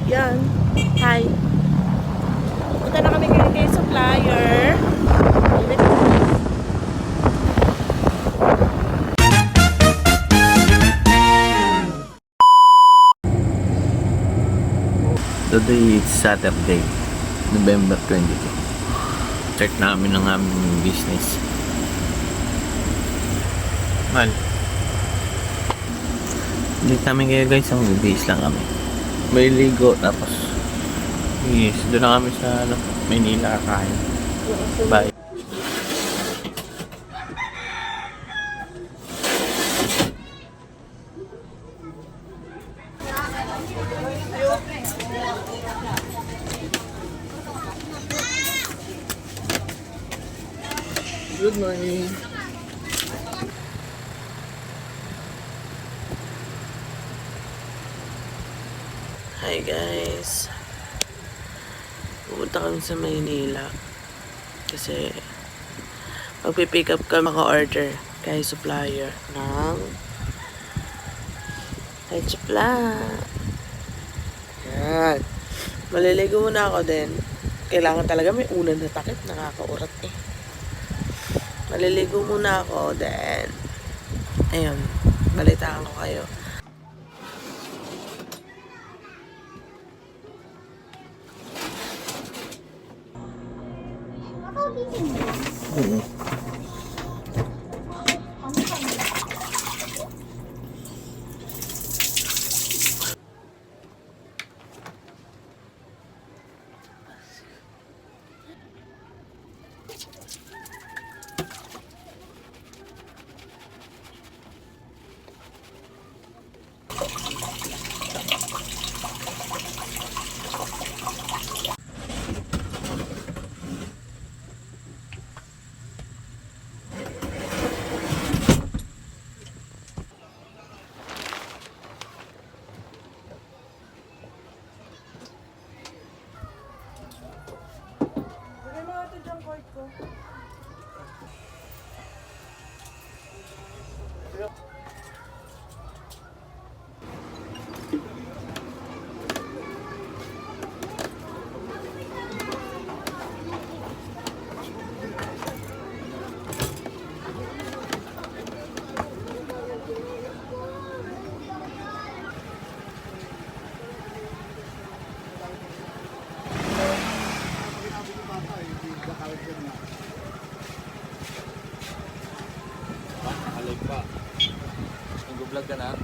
yan. Hi. Punta na kami kay supplier. Today is Saturday, November 22. Start namin ang aming business. Mal. Hindi namin kayo guys, ang bibihis lang kami. May ligo, tapos yes, doon na kami sa Maynila kakain. Bye. Good morning. Hi guys. Pupunta kami sa Maynila. Kasi magpipick up kami maka-order kay supplier ng supply. Yan. Maliligo muna ako din. Kailangan talaga may unan na takip. Nakakaurat eh. Maliligo muna ako, then ayun, balitaan ko kayo. Nakalig pa. Nag-vlog ka na?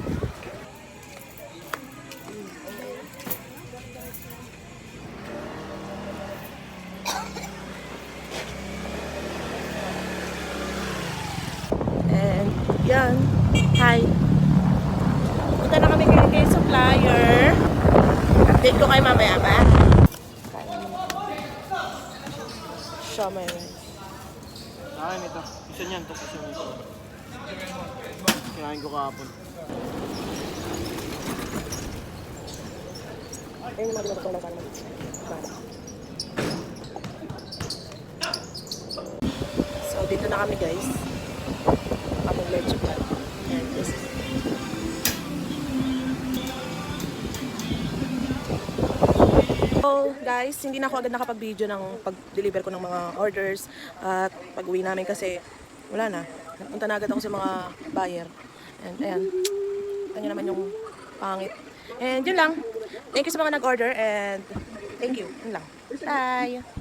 And yan. Hi. Punta na kami kay supplier. Update ko kayo mamaya ba? Siomai rice. Sa akin ito. Isa niyan, tapos isa nito. Kinain ko kahapon. Ayun yung mga ginagawa ng kanan. So, dito na kami guys. Kapag medyo pa. And this is so guys, hindi na ako agad nakapag-video ng pag-deliver ko ng mga orders at pag-uwi namin kasi wala na. Punta na agad ako sa mga buyer. And ayan, kanya naman yung pangit. And yun lang. Thank you sa mga nag-order and thank you. Yun lang. Bye!